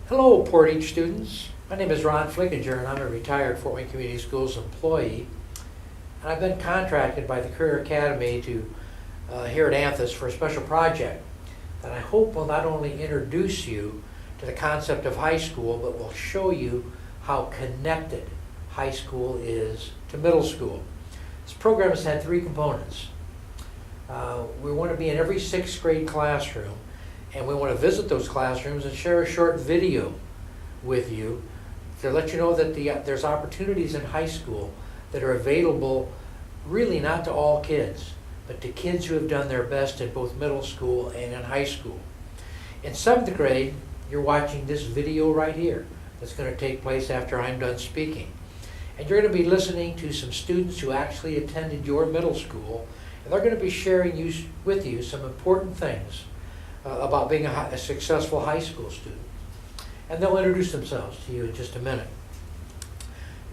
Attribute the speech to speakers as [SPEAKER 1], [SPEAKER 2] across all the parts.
[SPEAKER 1] Hello, Portage students. My name is Ron Flickinger, and I'm a retired Fort Wayne Community Schools employee. And I've been contracted by the Career Academy to here at Anthus for a special project that I hope will not only introduce you to the concept of high school, but will show you how connected high school is to middle school. This program has had three components. We want to be in every 6th grade classroom, and we want to visit those classrooms and share a short video with you to let you know that there's opportunities in high school that are available really not to all kids, but to kids who have done their best in both middle school and in high school. In 7th grade, you're watching this video right here that's going to take place after I'm done speaking. And you're going to be listening to some students who actually attended your middle school, and they're going to be sharing with you some important things about being a successful high school student. And they'll introduce themselves to you in just a minute.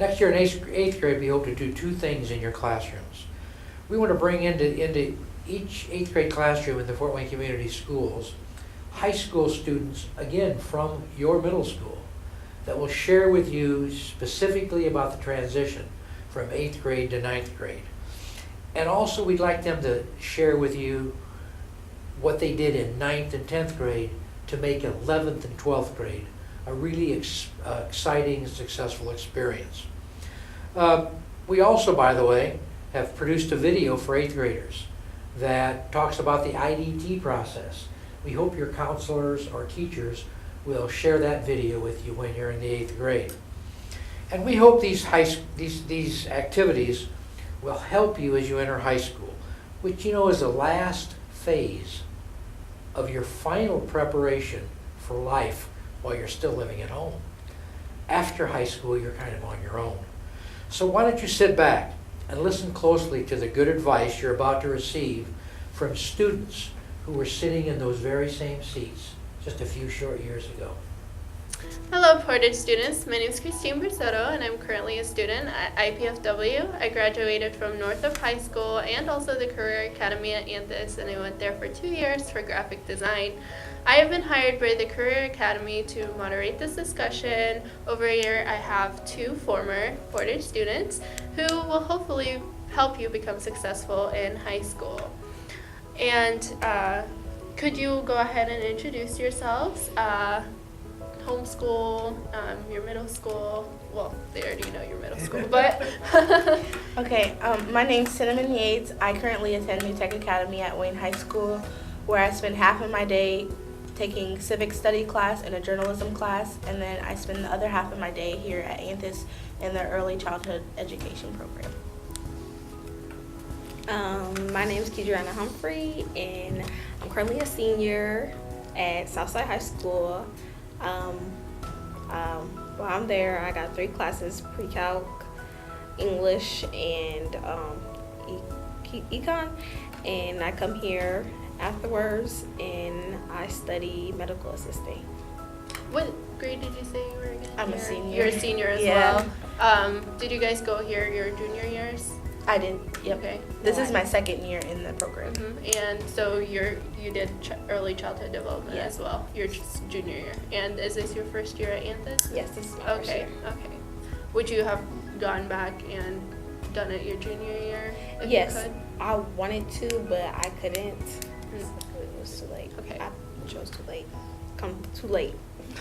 [SPEAKER 1] Next year in 8th grade, we hope to do two things in your classrooms. We want to bring into each 8th grade classroom in the Fort Wayne Community Schools high school students, again, from your middle school, that will share with you specifically about the transition from 8th grade to 9th grade. And also we'd like them to share with you what they did in 9th and 10th grade to make 11th and 12th grade a really exciting and successful experience. We also, by the way, have produced a video for 8th graders that talks about the IDT process. We hope your counselors or teachers will share that video with you when you're in the 8th grade. And we hope these activities will help you as you enter high school, which is the last phase of your final preparation for life while you're still living at home. After high school, you're kind of on your own. So why don't you sit back and listen closely to the good advice you're about to receive from students who were sitting in those very same seats just a few short years ago.
[SPEAKER 2] Hello, Portage students. My name is Christine Brisetto, and I'm currently a student at IPFW. I graduated from Northrop High School and also the Career Academy at Anthus, and I went there for 2 years for graphic design. I have been hired by the Career Academy to moderate this discussion. Over here, I have 2 former Portage students who will hopefully help you become successful in high school. And could you go ahead and introduce yourselves? Homeschool, your middle school. Well, they already know your middle school, but.
[SPEAKER 3] Okay, my name's Cinnamon Yates. I currently attend New Tech Academy at Wayne High School, where I spend half of my day taking civic study class and a journalism class, and then I spend the other half of my day here at Anthus in the early childhood education program.
[SPEAKER 4] My name is Kedriana Humphrey, and I'm currently a senior at Southside High School. While I'm there, I got 3 classes: pre-calc, English, and econ. And I come here afterwards, and I study medical assisting.
[SPEAKER 2] What grade did you say you were again?
[SPEAKER 3] I'm a senior.
[SPEAKER 2] You're a senior as
[SPEAKER 3] Yeah.
[SPEAKER 2] well. Did you guys go here your junior years?
[SPEAKER 3] I did, yep.
[SPEAKER 2] Okay.
[SPEAKER 3] This is my 2nd year in the program.
[SPEAKER 2] And so you did early childhood development
[SPEAKER 3] Yeah.
[SPEAKER 2] as well. Your junior year. And is this your first year at Anthus?
[SPEAKER 3] Yes, this is my first
[SPEAKER 2] Okay.
[SPEAKER 3] year.
[SPEAKER 2] Okay. Would you have gone back and done it your junior year if
[SPEAKER 4] Yes,
[SPEAKER 2] you could?
[SPEAKER 4] I wanted to, but I couldn't. It was too late.
[SPEAKER 2] Okay.
[SPEAKER 4] I chose too late. Come too late.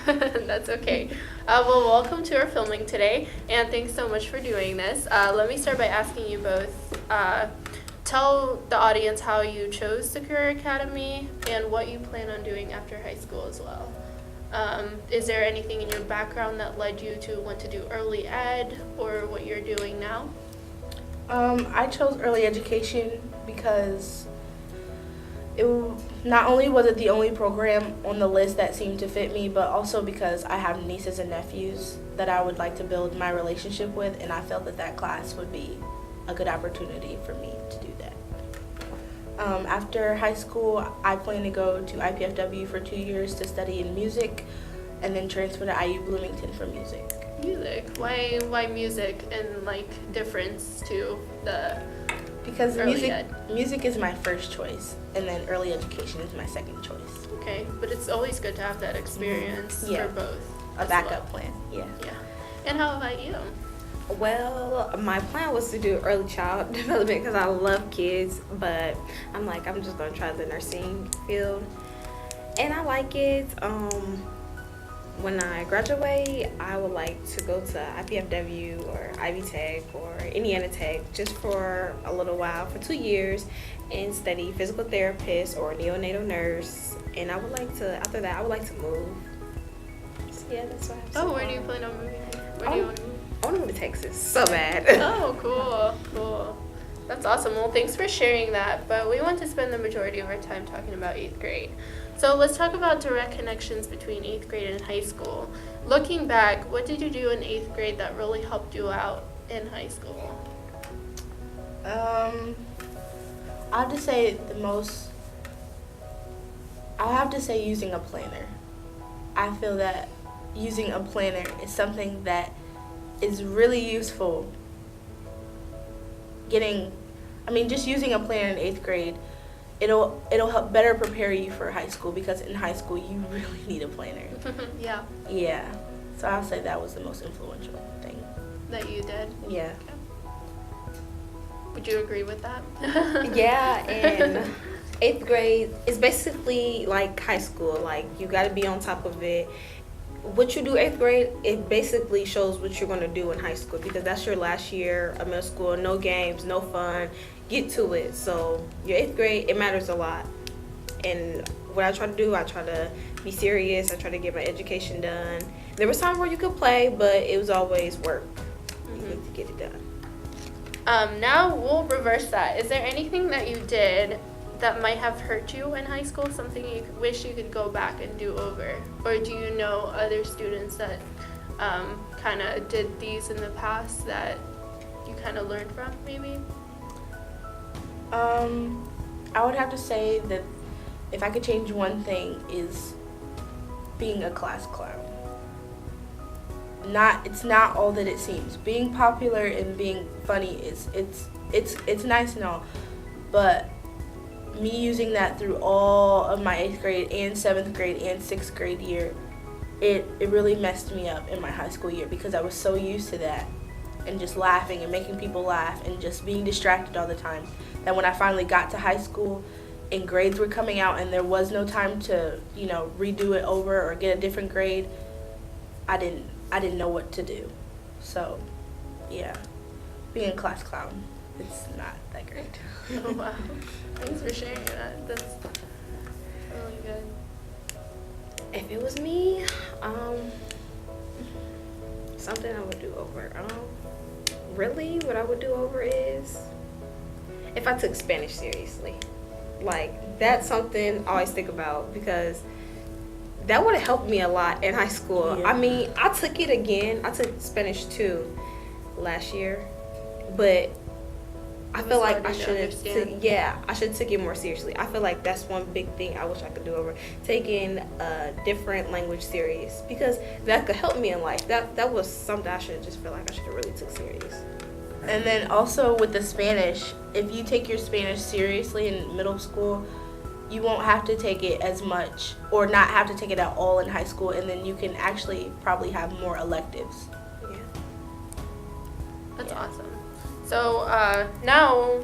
[SPEAKER 2] That's okay. Well, welcome to our filming today, and thanks so much for doing this. Let me start by asking you both, tell the audience how you chose the Career Academy and what you plan on doing after high school as well. Is there anything in your background that led you to want to do early ed or what you're doing now?
[SPEAKER 3] I chose early education because not only was it the only program on the list that seemed to fit me, but also because I have nieces and nephews that I would like to build my relationship with, and I felt that class would be a good opportunity for me to do that. After high school, I plan to go to IPFW for 2 years to study in music, and then transfer to IU Bloomington for music.
[SPEAKER 2] Music. Why music and difference to the
[SPEAKER 3] Because
[SPEAKER 2] early ed?
[SPEAKER 3] music is my first choice, and then early education is my second choice.
[SPEAKER 2] Okay, but it's always good to have that experience
[SPEAKER 3] Yeah.
[SPEAKER 2] for both.
[SPEAKER 3] a
[SPEAKER 2] as
[SPEAKER 3] backup
[SPEAKER 2] well.
[SPEAKER 3] plan. Yeah.
[SPEAKER 2] Yeah. And how about you?
[SPEAKER 4] Well, my plan was to do early child development because I love kids, but I'm like, I'm just gonna try the nursing field, and I like it. When I graduate, I would like to go to IPFW or Ivy Tech or Indiana Tech just for a little while, for 2 years, and study physical therapist or neonatal nurse. And I would like to, after that, I would like to move. So yeah, that's what I have so
[SPEAKER 2] Oh, where
[SPEAKER 4] far.
[SPEAKER 2] do you plan on moving? Where do you want to move?
[SPEAKER 4] I want to move to Texas so bad.
[SPEAKER 2] Oh, cool. That's awesome. Well, thanks for sharing that. But we want to spend the majority of our time talking about 8th grade. So let's talk about direct connections between 8th grade and high school. Looking back, what did you do in 8th grade that really helped you out in high school?
[SPEAKER 3] I have to say using a planner. I feel that using a planner is something that is really useful. Just using a planner in 8th grade, it'll help better prepare you for high school, because in high school you really need a planner.
[SPEAKER 2] Yeah,
[SPEAKER 3] Yeah. So I'll say that was the most influential thing.
[SPEAKER 2] that you did.
[SPEAKER 3] Yeah.
[SPEAKER 2] Would you agree with that?
[SPEAKER 4] Yeah, and 8th grade is basically like high school. Like, you got to be on top of it. What you do 8th grade, it basically shows what you're going to do in high school, because that's your last year of middle school. No games, no fun. Get to it. So your 8th grade, it matters a lot. And what I try to do, I try to be serious. I try to get my education done. There was times where you could play, but it was always work. You need to get it done.
[SPEAKER 2] Now we'll reverse that. Is there anything that you did that might have hurt you in high school, something you wish you could go back and do over? Or do you know other students that kind of did these in the past that you kind of learned from, maybe?
[SPEAKER 3] I would have to say that if I could change one thing, is being a class clown. It's not all that it seems. Being popular and being funny it's nice and all, but me using that through all of my 8th grade and 7th grade and 6th grade year, it really messed me up in my high school year, because I was so used to that and just laughing and making people laugh and just being distracted all the time, that when I finally got to high school and grades were coming out and there was no time to, redo it over or get a different grade, I didn't know what to do. So, yeah, being a class clown, it's not that great.
[SPEAKER 2] Oh, wow. Thanks for sharing that. That's really good.
[SPEAKER 4] If it was me, something I would do over. Really, what I would do over is if I took Spanish seriously. Like, that's something I always think about, because that would have helped me a lot in high school.
[SPEAKER 3] Yeah.
[SPEAKER 4] I mean, I took it again. I took Spanish 2 last year, but I feel like I should have took it more seriously. I feel like that's one big thing I wish I could do over, taking a different language serious, because that could help me in life. That was something I should just feel like I should have really took serious.
[SPEAKER 3] And then also with the Spanish, if you take your Spanish seriously in middle school, you won't have to take it as much, or not have to take it at all in high school, and then you can actually probably have more electives.
[SPEAKER 4] Yeah.
[SPEAKER 2] That's
[SPEAKER 3] Yeah.
[SPEAKER 2] awesome. So now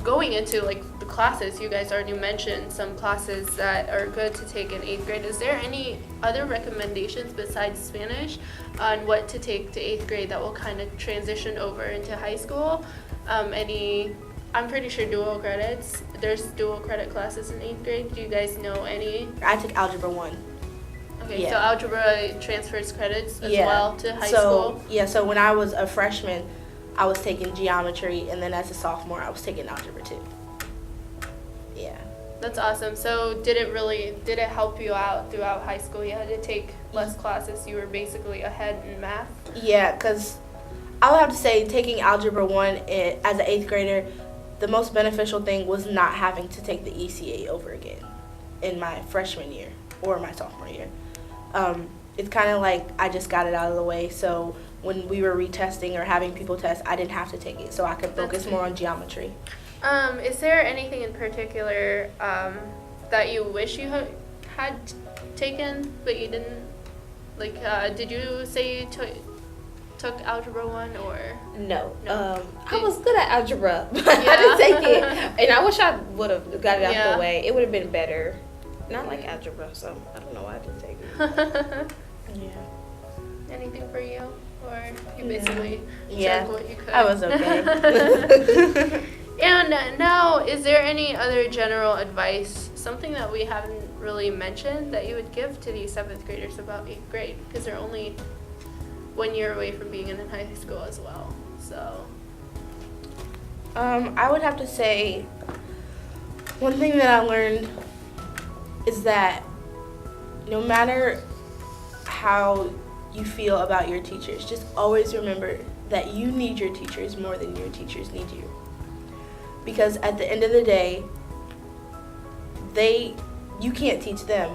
[SPEAKER 2] going into like the classes, you guys already mentioned some classes that are good to take in 8th grade. Is there any other recommendations besides Spanish on what to take to 8th grade that will kind of transition over into high school? I'm pretty sure dual credits. There's dual credit classes in 8th grade. Do you guys know any?
[SPEAKER 3] I took Algebra 1.
[SPEAKER 2] Okay,
[SPEAKER 3] Yeah.
[SPEAKER 2] so algebra transfers credits as well to high school?
[SPEAKER 3] Yeah, so when I was a freshman, I was taking geometry, and then as a sophomore, I was taking Algebra 2. Yeah.
[SPEAKER 2] That's awesome. So did it help you out throughout high school? You had to take less classes. You were basically ahead in math.
[SPEAKER 3] Yeah, because I would have to say taking Algebra 1 as an 8th grader, the most beneficial thing was not having to take the ECA over again in my freshman year or my sophomore year. It's kind of like I just got it out of the way, so when we were retesting or having people test, I didn't have to take it, so I could focus more on geometry.
[SPEAKER 2] Is there anything in particular that you wish you had taken but you didn't? Like, did you say you took Algebra 1 or?
[SPEAKER 4] No.
[SPEAKER 2] No.
[SPEAKER 4] I was good at algebra, but I
[SPEAKER 2] Yeah.
[SPEAKER 4] didn't take it. And I wish I would have got it out
[SPEAKER 2] Yeah.
[SPEAKER 4] the way. It would have been better. Not like algebra, so I don't know why I didn't take it.
[SPEAKER 3] Yeah.
[SPEAKER 2] Anything for you? Or you basically
[SPEAKER 3] Yeah.
[SPEAKER 2] took what you could?
[SPEAKER 3] I was okay.
[SPEAKER 2] And now, is there any other general advice, something that we haven't really mentioned, that you would give to these 7th graders about 8th grade? Because they're only 1 year away from being in high school as well. So,
[SPEAKER 3] I would have to say one thing that I learned is that no matter how you feel about your teachers, just always remember that you need your teachers more than your teachers need you. Because at the end of the day, you can't teach them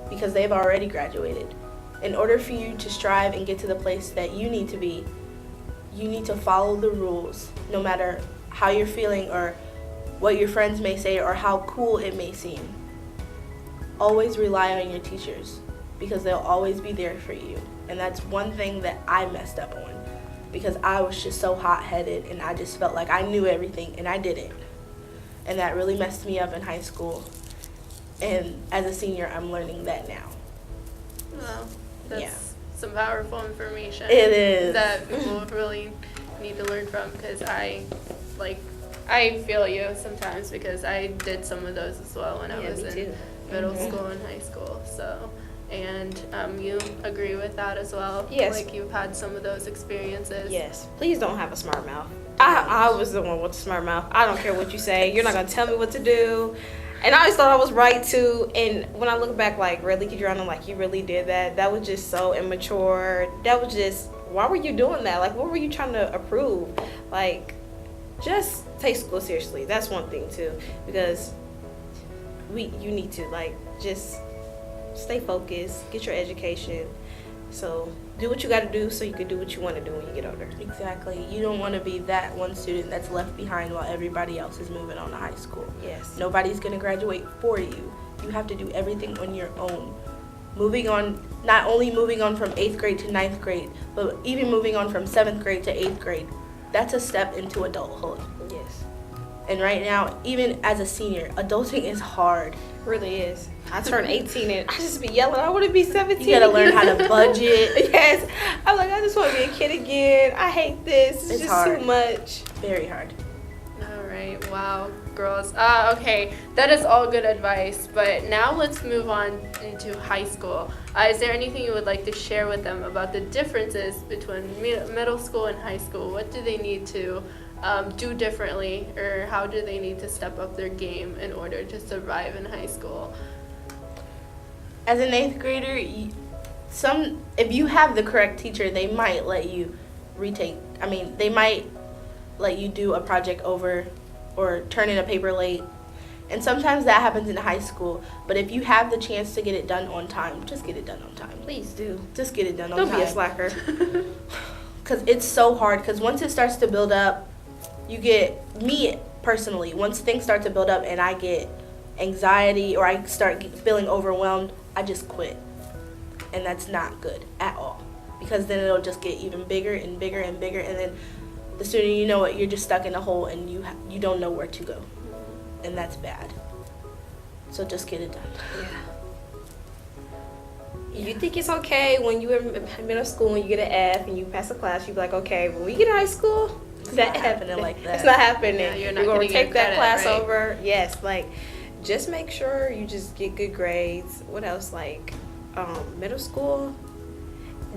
[SPEAKER 3] because they've already graduated. In order for you to strive and get to the place that you need to be, you need to follow the rules, no matter how you're feeling or what your friends may say or how cool it may seem. Always rely on your teachers because they'll always be there for you. And that's one thing that I messed up on because I was just so hot-headed and I just felt like I knew everything and I didn't. And that really messed me up in high school. And as a senior, I'm learning that now.
[SPEAKER 2] well, that's
[SPEAKER 3] Yeah.
[SPEAKER 2] some powerful information.
[SPEAKER 3] It is.
[SPEAKER 2] That people really need to learn from, because I feel you sometimes because I did some of those as well when I was
[SPEAKER 4] me
[SPEAKER 2] in
[SPEAKER 4] too.
[SPEAKER 2] middle school and high school. So, and you agree with that as well?
[SPEAKER 4] Yes.
[SPEAKER 2] Like you've had some of those experiences?
[SPEAKER 4] Yes. Please don't have a smart mouth. I was the one with the smart mouth. I don't care what you say. You're not going to tell me what to do. And I always thought I was right too. And when I look back, like, really, I'm like, you really did that? That was just so immature. That was just, why were you doing that? Like, what were you trying to approve? Like, just take school seriously. That's one thing too. Because you need to, like, just stay focused, get your education. So do what you got to do so you can do what you want to do when you get older.
[SPEAKER 3] Exactly. You don't want to be that one student that's left behind while everybody else is moving on to high school.
[SPEAKER 4] Yes.
[SPEAKER 3] Nobody's going to graduate for you. You have to do everything on your own. Moving on, not only moving on from 8th grade to 9th grade, but even moving on from 7th grade to 8th grade. That's a step into adulthood.
[SPEAKER 4] Yes.
[SPEAKER 3] And right now, even as a senior, adulting is hard.
[SPEAKER 4] Really is. I turned 18 and I just be yelling, I want to be 17.
[SPEAKER 3] You gotta learn how to budget.
[SPEAKER 4] Yes. I'm like, I just want to be a kid again. I hate this. It's just
[SPEAKER 3] hard.
[SPEAKER 4] too much.
[SPEAKER 3] Very hard.
[SPEAKER 2] All right. Wow, girls. Okay, that is all good advice. But now let's move on into high school. Is there anything you would like to share with them about the differences between middle school and high school? What do they need to do differently, or how do they need to step up their game in order to survive in high school?
[SPEAKER 3] As an 8th grader, if you have the correct teacher, they might let you they might let you do a project over or turn in a paper late. And sometimes that happens in high school. But if you have the chance to get it done on time, just get it done on time.
[SPEAKER 4] Please do.
[SPEAKER 3] Just get it done on
[SPEAKER 4] Don't
[SPEAKER 3] time.
[SPEAKER 4] be a slacker.
[SPEAKER 3] Because it's so hard. Because once it starts to build up, me personally, once things start to build up and I get anxiety or I start feeling overwhelmed, I just quit. And that's not good at all. Because then it'll just get even bigger and bigger and bigger. And then the sooner you know it, you're just stuck in a hole and you don't know where to go. And that's bad. So just get it done.
[SPEAKER 4] Yeah. You think it's okay when you're in middle school and you get an F and you pass a class, you be like, okay, when we get in high school,
[SPEAKER 3] It's not happening like that.
[SPEAKER 4] It's not happening.
[SPEAKER 2] Yeah, you're not
[SPEAKER 4] going to
[SPEAKER 2] getting your
[SPEAKER 4] take that
[SPEAKER 2] credit,
[SPEAKER 4] class
[SPEAKER 2] right?
[SPEAKER 4] over. Yes, like, just make sure you just get good grades. What else? Like, middle school,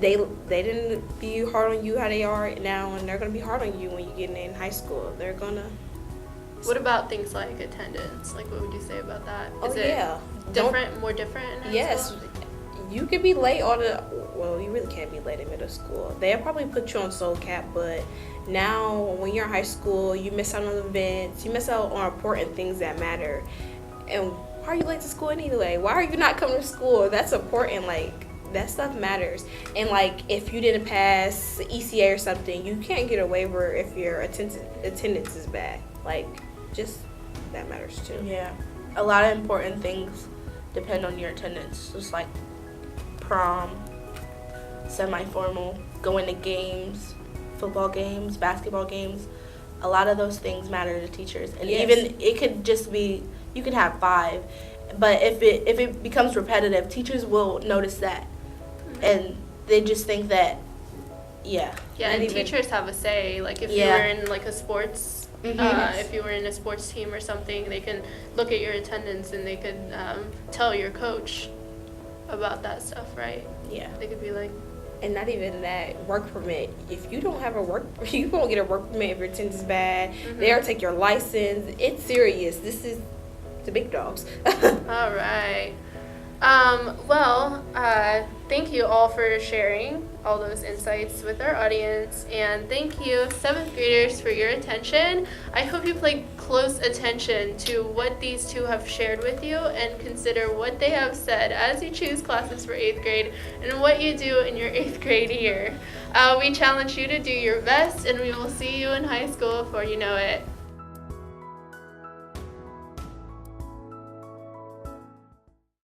[SPEAKER 4] they didn't be hard on you how they are now, and they're going to be hard on you when you get in high school. They're going to...
[SPEAKER 2] What about things like attendance? Like, what would you say about that? Is
[SPEAKER 4] yeah.
[SPEAKER 2] more different in high
[SPEAKER 4] Yes.
[SPEAKER 2] school?
[SPEAKER 4] You could be late well, you really can't be late in middle school. They'll probably put you on soul cap, but now when you're in high school, you miss out on events, you miss out on important things that matter. And why are you late to school anyway? Why are you not coming to school? That's important. Like, that stuff matters. And like, if you didn't pass ECA or something, you can't get a waiver if your attendance is bad. Like, just that matters too.
[SPEAKER 3] Yeah. A lot of important things depend on your attendance. Just like prom, semi-formal, going to games, football games, basketball games. A lot of those things matter to teachers. And
[SPEAKER 4] Yes.
[SPEAKER 3] even it could just be, you could have 5, but if it becomes repetitive, teachers will notice that. And they just think that, yeah.
[SPEAKER 2] Yeah,
[SPEAKER 4] Not
[SPEAKER 2] and
[SPEAKER 4] even-
[SPEAKER 2] teachers have a say. Like if
[SPEAKER 3] Yeah.
[SPEAKER 2] you were in like a sports,
[SPEAKER 3] Mhm.
[SPEAKER 2] if you were in a sports team or something, they can look at your attendance and they could tell your coach about that stuff, right?
[SPEAKER 3] Yeah.
[SPEAKER 2] They could be like,
[SPEAKER 4] And not even that work permit. If you don't have a work, you won't get a work permit if your attendance is bad.
[SPEAKER 2] Mhm.
[SPEAKER 4] They'll take your license. It's serious. This is the big dogs.
[SPEAKER 2] all right. Well, thank you all for sharing all those insights with our audience. And thank you, 7th graders, for your attention. I hope you pay close attention to what these two have shared with you and consider what they have said as you choose classes for 8th grade and what you do in your 8th grade year. We challenge you to do your best, and we will see you in high school before you know it.